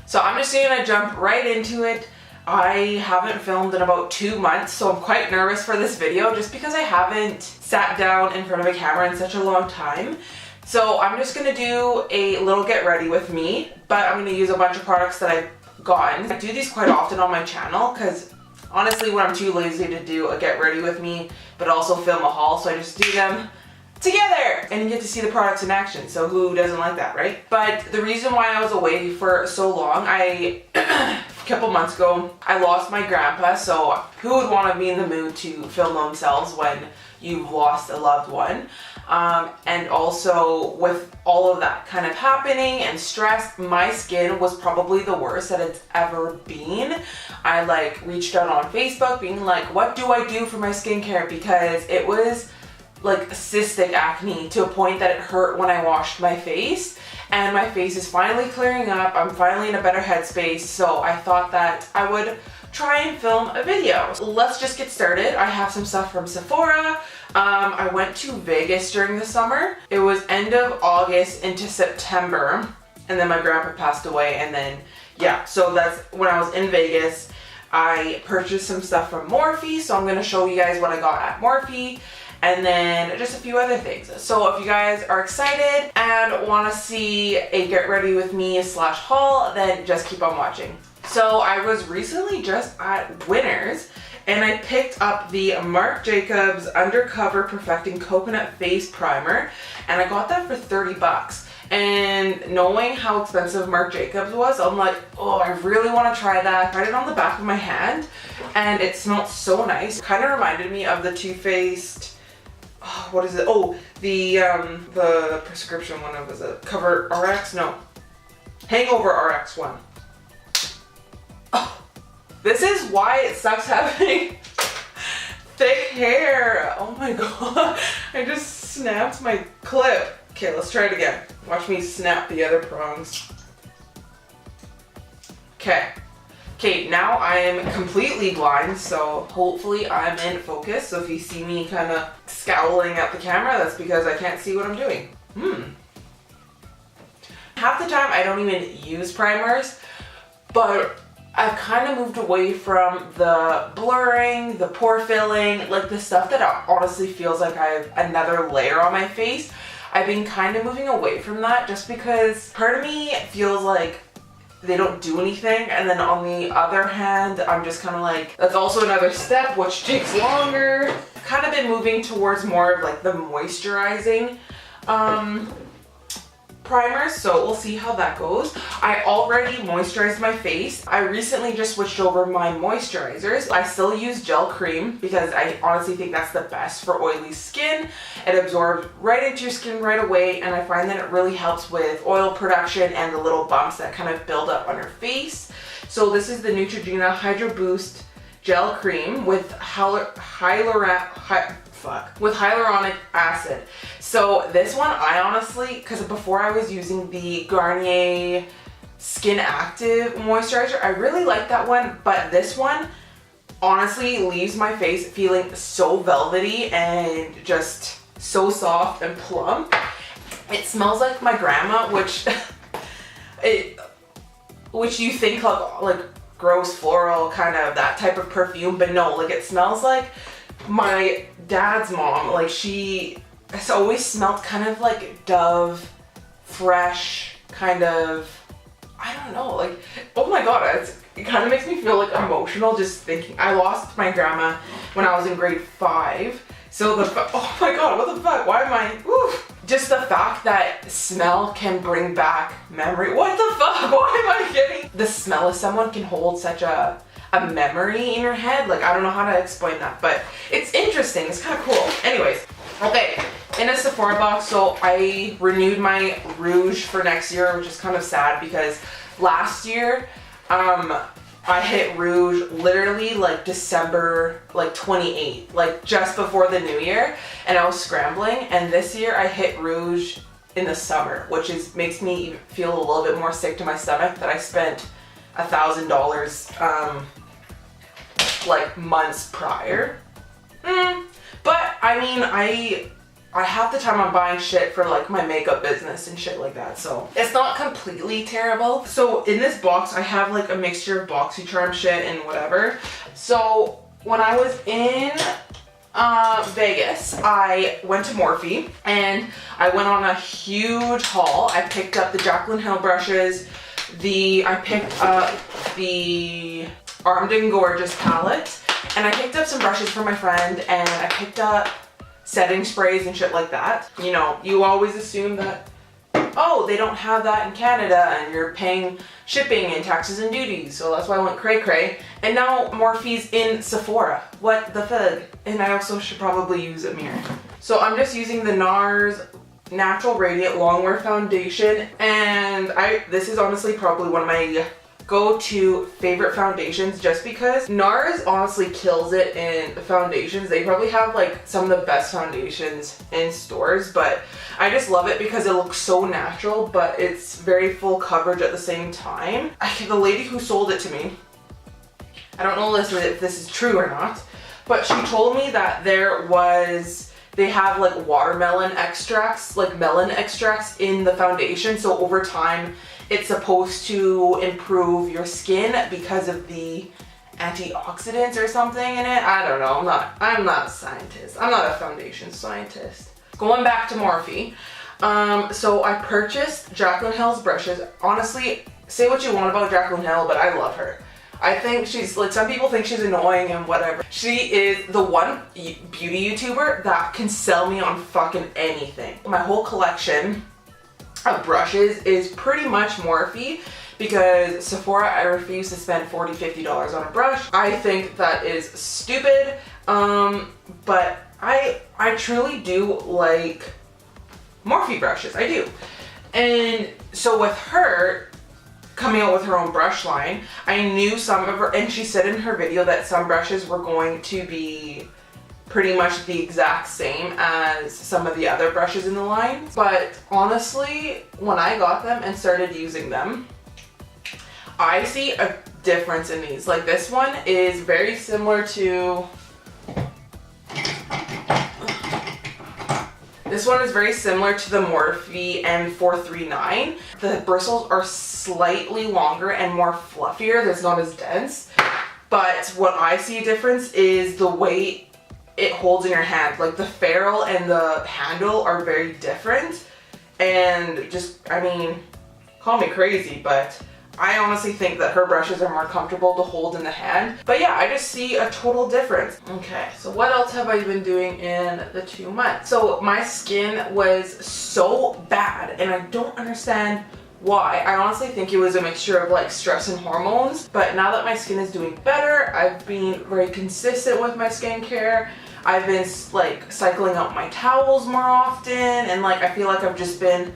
So I'm just gonna jump right into it. I haven't filmed in about 2 months, so I'm quite nervous for this video just because I haven't sat down in front of a camera in such a long time. So I'm just gonna do a little get ready with me, but I'm gonna use a bunch of products that I've gotten. I do these quite often on my channel because honestly when I'm too lazy to do a get ready with me, but also film a haul, so I just do them together and you get to see the products in action. So who doesn't like that, right? But the reason why I was away for so long, a couple months ago, I lost my grandpa. So who would want to be in the mood to film themselves when you've lost a loved one? And also with all of that kind of happening and stress, my skin was probably the worst that it's ever been. I like reached out on Facebook being like, what do I do for my skincare? Because it was like cystic acne to a point that it hurt when I washed my face, and my face is finally clearing up. I'm finally in a better headspace, so I thought that I would try and film a video. Let's just get started. I have some stuff from Sephora. I went to Vegas during the summer. It was end of August into September, and then my grandpa passed away, and then yeah, so that's when I was in Vegas. I purchased some stuff from Morphe, so I'm gonna show you guys what I got at Morphe. And then just a few other things. So if you guys are excited and want to see a get ready with me / haul, then just keep on watching. So I was recently just at Winners and I picked up the Marc Jacobs Undercover Perfecting Coconut Face Primer, and I got that for 30 bucks. And knowing how expensive Marc Jacobs was, I'm like, oh, I really want to try that. I tried it on the back of my hand and it smelled so nice. Kind of reminded me of the Too Faced, what is it? Oh, the prescription one. Was it Cover RX? No, Hangover RX one. Oh, this is why it sucks having thick hair. Oh my god, I just snapped my clip. Okay, let's try it again. Watch me snap the other prongs. Okay, now I am completely blind, so hopefully I'm in focus. So if you see me kind of scowling at the camera, that's because I can't see what I'm doing. Half the time I don't even use primers, but I've kind of moved away from the blurring, the pore filling, like the stuff that honestly feels like I have another layer on my face. I've been kind of moving away from that just because part of me feels like they don't do anything, and then on the other hand I'm just kind of like, that's also another step which takes longer. Kind of been moving towards more of like the moisturizing primers, so we'll see how that goes. I already moisturized my face. I recently just switched over my moisturizers. I still use gel cream because I honestly think that's the best for oily skin. It absorbs right into your skin right away, and I find that it really helps with oil production and the little bumps that kind of build up on your face. So this is the Neutrogena Hydro Boost Gel Cream with hyaluronic acid. So this one, I honestly, because before I was using the Garnier Skin Active moisturizer, I really like that one, but this one honestly leaves my face feeling so velvety and just so soft and plump. It smells like my grandma, which you think like gross floral kind of that type of perfume, but no, like it smells like my dad's mom. Like she has always smelled kind of like Dove, fresh, kind of, I don't know, like, oh my god, it kind of makes me feel like emotional just thinking. I lost my grandma when I was in grade 5, so oh my god, what the fuck, why am I, just the fact that smell can bring back memory. What the fuck, why am I getting, the smell of someone can hold such a memory in your head. Like, I don't know how to explain that, but it's interesting. It's kind of cool. Anyways, okay, in a Sephora box, so I renewed my rouge for next year, which is kind of sad because last year I hit rouge literally like December like 28th, like just before the new year, and I was scrambling, and this year I hit rouge in the summer, which makes me feel a little bit more sick to my stomach that I spent $1,000 like months prior. But I mean, half the time I'm buying shit for like my makeup business and shit like that, so it's not completely terrible. So in this box I have like a mixture of BoxyCharm shit and whatever. So when I was in Vegas, I went to Morphe and I went on a huge haul. I picked up the Jacqueline Hill brushes, I picked up the Armed and Gorgeous palette, and I picked up some brushes for my friend, and I picked up setting sprays and shit like that. You know, you always assume that, oh, they don't have that in Canada and you're paying shipping and taxes and duties, so that's why I went cray cray. And now Morphe's in Sephora. What the fuck? And I also should probably use a mirror. So I'm just using the Nars Natural Radiant Longwear foundation, and this is honestly probably one of my go-to favorite foundations, just because Nars honestly kills it in foundations. They probably have like some of the best foundations in stores, but I just love it because it looks so natural, but it's very full coverage at the same time. The lady who sold it to me, I don't know if this is true or not, but she told me that they have like watermelon extracts, like melon extracts in the foundation, so over time it's supposed to improve your skin because of the antioxidants or something in it. I don't know, I'm not a scientist. I'm not a foundation scientist. Going back to Morphe, so I purchased Jacqueline Hill's brushes. Honestly, say what you want about Jacqueline Hill, but I love her. I think she's, like, some people think she's annoying and whatever. She is the one beauty YouTuber that can sell me on fucking anything. My whole collection of brushes is pretty much Morphe, because Sephora, I refuse to spend $40, $50 on a brush. I think that is stupid, but I truly do like Morphe brushes, I do. And so with her coming out with her own brush line, I knew some of her, and she said in her video that some brushes were going to be pretty much the exact same as some of the other brushes in the line. But honestly, when I got them and started using them, I see a difference in these. Like, this one is very similar to the Morphe M439. The bristles are slightly longer and more fluffier. It's not as dense. But what I see a difference is the way it holds in your hand. Like, the ferrule and the handle are very different. And just, I mean, call me crazy, but I honestly think that her brushes are more comfortable to hold in the hand. But yeah, I just see a total difference. Okay, so what else have I been doing in the 2 months? So my skin was so bad, and I don't understand why. I honestly think it was a mixture of like stress and hormones, but now that my skin is doing better, I've been very consistent with my skincare. I've been like cycling out my towels more often, and like I feel like I've just been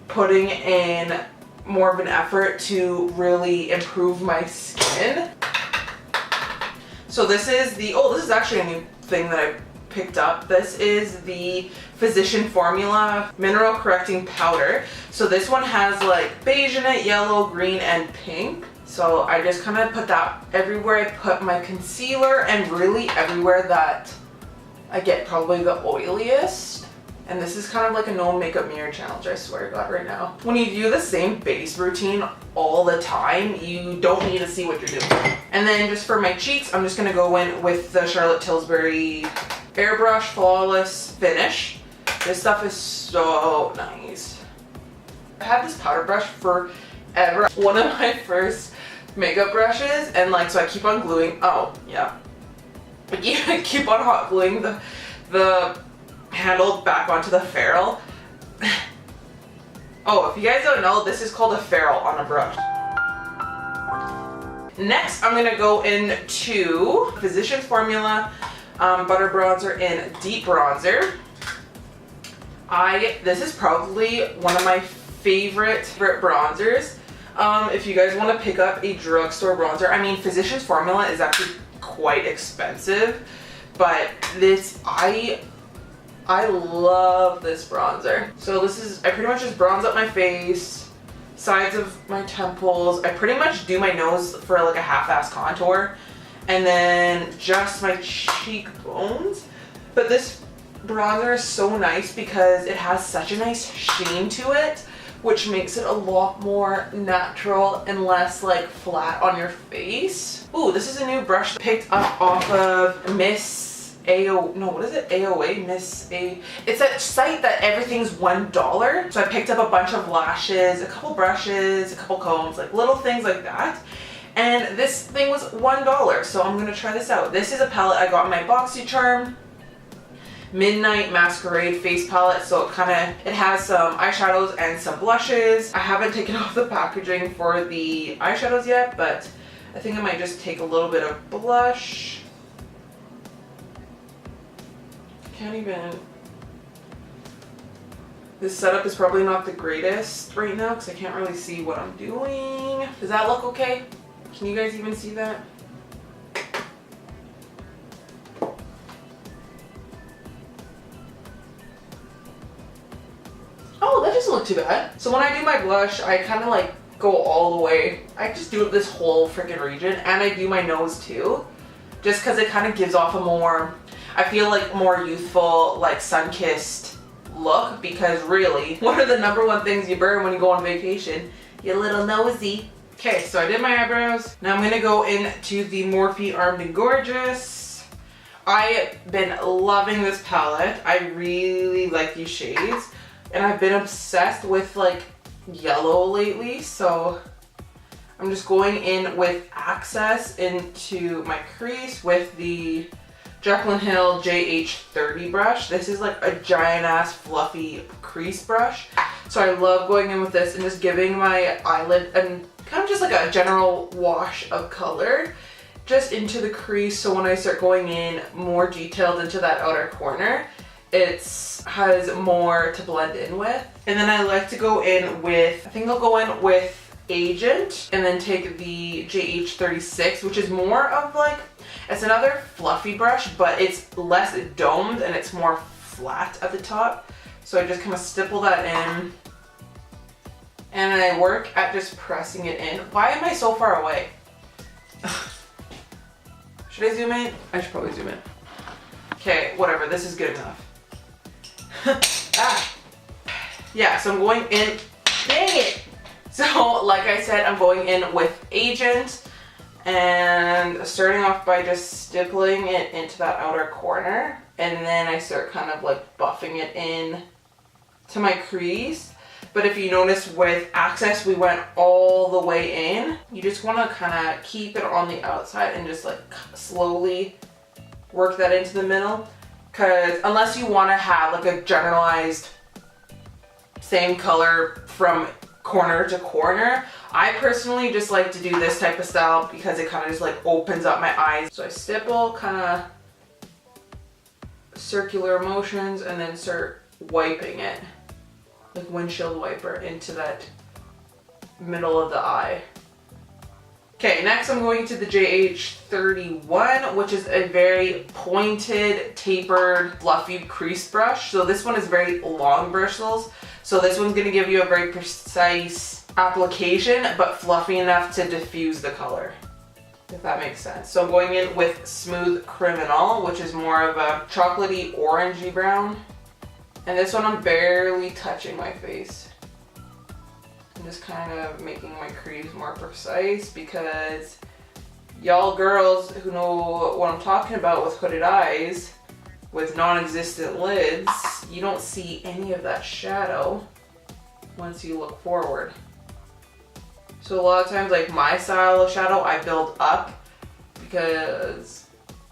putting in more of an effort to really improve my skin. So this is this is actually a new thing that I picked up. This is the Physician Formula Mineral Correcting Powder. So this one has like beige in it, yellow, green, and pink. So I just kind of put that everywhere I put my concealer, and really everywhere that I get probably the oiliest. And this is kind of like a no makeup mirror challenge, I swear to God, right now. When you do the same base routine all the time, you don't need to see what you're doing. And then just for my cheeks, I'm just gonna go in with the Charlotte Tilbury Airbrush Flawless Finish. This stuff is so nice. I had this powder brush forever. One of my first makeup brushes, and like, so I keep on gluing, oh yeah. I keep on hot gluing the handle back onto the ferrule. Oh, if you guys don't know, this is called a ferrule on a brush. Next, I'm gonna go into Physician Formula Butter Bronzer in Deep Bronzer. This is probably one of my favorite bronzers. If you guys want to pick up a drugstore bronzer, I mean, Physician's Formula is actually quite expensive, but I love this bronzer. So I pretty much just bronze up my face, sides of my temples. I pretty much do my nose for like a half-ass contour, and then just my cheekbones. But this bronzer is so nice because it has such a nice sheen to it, which makes it a lot more natural and less like flat on your face. Ooh, this is a new brush picked up off of Miss AO, no, what is it? AOA, Miss A. It's that site that everything's $1. So I picked up a bunch of lashes, a couple brushes, a couple combs, like little things like that. And this thing was $1, so I'm gonna try this out. This is a palette I got in my BoxyCharm Midnight Masquerade face palette, so it has some eyeshadows and some blushes. I haven't taken off the packaging for the eyeshadows yet, but I think I might just take a little bit of blush. Can't even... This setup is probably not the greatest right now because I can't really see what I'm doing. Does that look okay? Can you guys even see that? Oh, that doesn't look too bad. So when I do my blush, I kind of like go all the way. I just do this whole freaking region, and I do my nose too. Just because it kind of gives off a more, I feel like more youthful, like sun-kissed look, because really, what are the #1 things you burn when you go on vacation? Your little nosy. Okay, so I did my eyebrows. Now I'm gonna go into the Morphe Armed and Gorgeous. I've been loving this palette. I really like these shades. And I've been obsessed with like yellow lately, so I'm just going in with Access into my crease with the Jacqueline Hill JH30 brush. This is like a giant ass fluffy crease brush. So I love going in with this and just giving my eyelid and kind of just like a general wash of color just into the crease, so when I start going in more detailed into that outer corner, it has more to blend in with. And then I like to go in with, I think I'll go in with Agent and then take the JH36, which is more of like, it's another fluffy brush, but it's less domed and it's more flat at the top. So I just kind of stipple that in and I work at just pressing it in. Why am I so far away? Should I zoom in? I should probably zoom in. Okay, whatever, this is good enough. Ah. Yeah, so I'm going in, dang it! So like I said, I'm going in with Agent and starting off by just stippling it into that outer corner, and then I start kind of like buffing it in to my crease. But if you notice with Access, we went all the way in. You just want to kind of keep it on the outside and just like slowly work that into the middle. Because unless you want to have like a generalized same color from corner to corner, I personally just like to do this type of style because it kind of just like opens up my eyes. So I stipple, kind of circular motions, and then start wiping it like windshield wiper into that middle of the eye. Okay, next I'm going to the JH31, which is a very pointed, tapered, fluffy crease brush. So this one is very long bristles. So this one's gonna give you a very precise application, but fluffy enough to diffuse the color, if that makes sense. So I'm going in with Smooth Criminal, which is more of a chocolatey orangey brown. And this one I'm barely touching my face. I'm just kind of making my crease more precise because y'all girls who know what I'm talking about with hooded eyes, with non-existent lids, you don't see any of that shadow once you look forward. So a lot of times, like my style of shadow, I build up because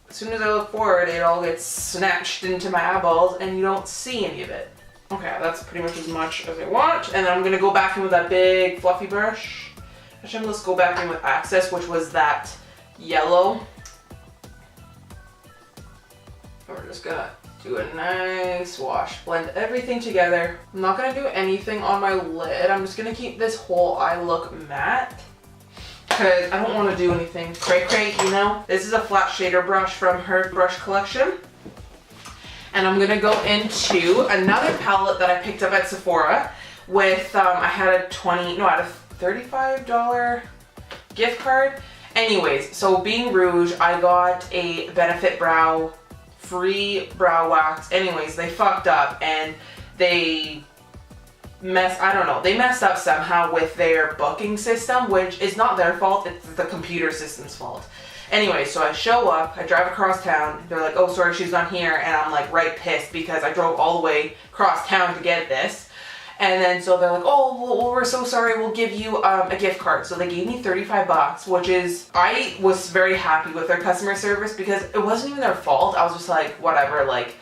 as soon as I look forward, it all gets snatched into my eyeballs and you don't see any of it. Okay, that's pretty much as much as I want. And then I'm gonna go back in with that big fluffy brush. Actually, let's go back in with Access, which was that yellow. And we're just gonna do a nice wash, blend everything together. I'm not gonna do anything on my lid. I'm just gonna keep this whole eye look matte because I don't want to do anything cray-cray, you know? This is a flat shader brush from her brush collection. And I'm gonna go into another palette that I picked up at Sephora with, I had a $35 gift card. Anyways, so being rouge, I got a Benefit Brow free brow wax. Anyways, they fucked up and they messed up somehow with their booking system, which is not their fault, it's the computer system's fault. Anyway, so I show up, I drive across town, they're like, oh sorry, she's not here, and I'm like right pissed because I drove all the way across town to get this. And then so they're like, oh, well, we're so sorry, we'll give you a gift card. So they gave me 35 bucks, which is, I was very happy with their customer service because it wasn't even their fault. I was just like, whatever, like,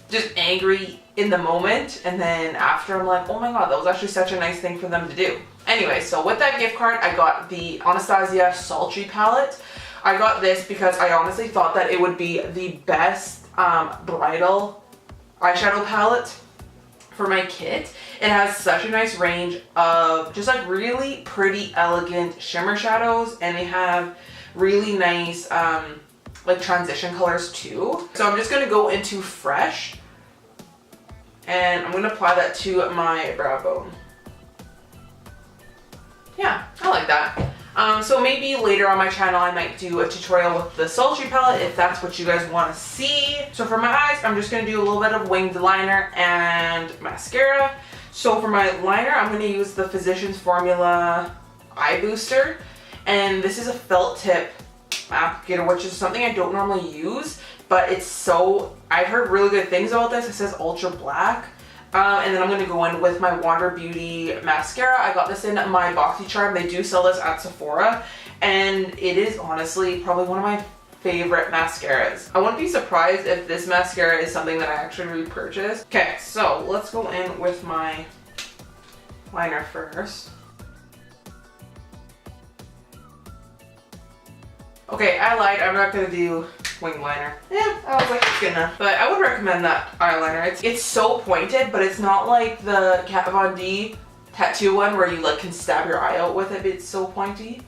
just angry in the moment. And then after I'm like, oh my god, that was actually such a nice thing for them to do. Anyway, so with that gift card, I got the Anastasia Sultry palette. I got this because I honestly thought that it would be the best bridal eyeshadow palette for my kit. It has such a nice range of just like really pretty, elegant shimmer shadows, and they have really nice like transition colors too. So I'm just gonna go into Fresh, and I'm gonna apply that to my brow bone. Yeah, I like that. So maybe later on my channel I might do a tutorial with the Sultry palette if that's what you guys want to see. So for my eyes, I'm just going to do a little bit of winged liner and mascara. So for my liner, I'm going to use the Physicians Formula Eye Booster. And this is a felt tip applicator, which is something I don't normally use, but it's so, I've heard really good things about this. It says ultra black. And then I'm going to go in with my Wander Beauty mascara. I got this in my BoxyCharm. They do sell this at Sephora, and it is honestly probably one of my favorite mascaras. I wouldn't be surprised if this mascara is something that I actually repurchase. Okay, so let's go in with my liner first. Okay, I lied. I'm not going to do wing liner. Yeah, I was like, it's good enough. But I would recommend that eyeliner. It's so pointed, but it's not like the Kat Von D tattoo one where you like can stab your eye out with it. It's so pointy.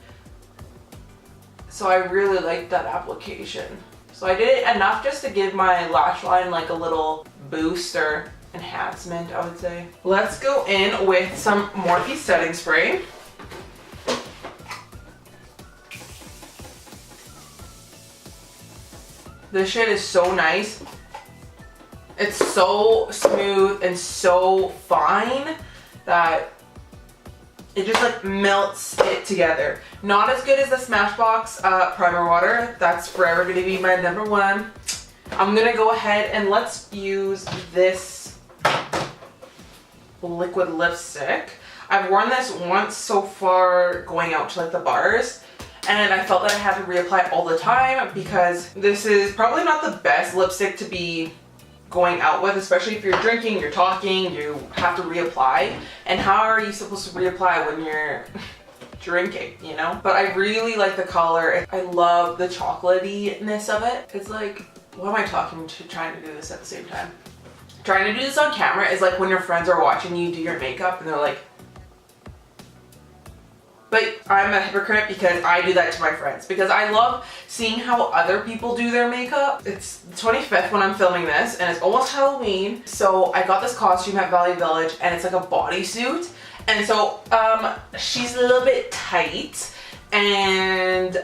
So I really like that application. So I did it enough just to give my lash line like a little boost or enhancement, I would say. Let's go in with some Morphe setting spray. This shit is so nice. It's so smooth and so fine that it just like melts it together. Not as good as the Smashbox primer water. That's forever gonna be my number one. I'm gonna go ahead and let's use this liquid lipstick. I've worn this once so far going out to like the bars, and I felt that I had to reapply all the time because this is probably not the best lipstick to be going out with, especially if you're drinking, you're talking, you have to reapply. And how are you supposed to reapply when you're drinking, you know? But I really like the color. I love the chocolatey-ness of it. It's like, what am I talking to, trying to do this at the same time? Trying to do this on camera is like when your friends are watching you do your makeup and they're like, but I'm a hypocrite because I do that to my friends because I love seeing how other people do their makeup. It's the 25th when I'm filming this and it's almost Halloween. So I got this costume at Value Village and it's like a bodysuit. And so she's a little bit tight and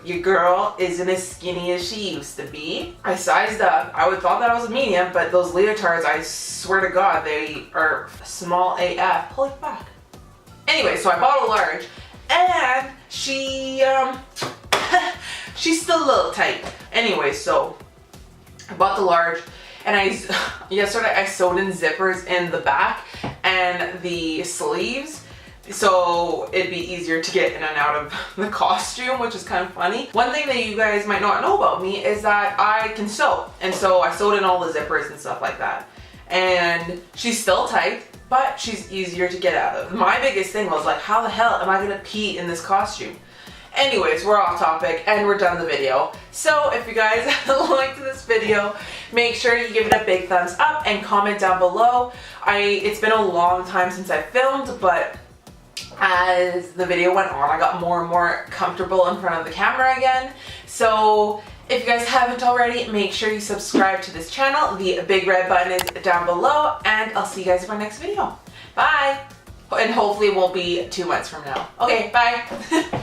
your girl isn't as skinny as she used to be. I sized up. I would thought that I was a medium, but those leotards, I swear to God, they are small AF. Pull it back. Anyway, so I bought a large. And she's still a little tight. Anyway, so I bought the large and yesterday I sewed in zippers in the back and the sleeves so it'd be easier to get in and out of the costume, which is kind of funny. One thing that you guys might not know about me is that I can sew, and so I sewed in all the zippers and stuff like that. And she's still tight, but she's easier to get out of. My biggest thing was like, how the hell am I gonna pee in this costume? Anyways, we're off topic and we're done the video. So if you guys liked this video, make sure you give it a big thumbs up and comment down below. It's been a long time since I filmed, but as the video went on, I got more and more comfortable in front of the camera again. So if you guys haven't already, make sure you subscribe to this channel. The big red button is down below, and I'll see you guys in my next video. Bye! And hopefully it won't be 2 months from now. Okay, bye!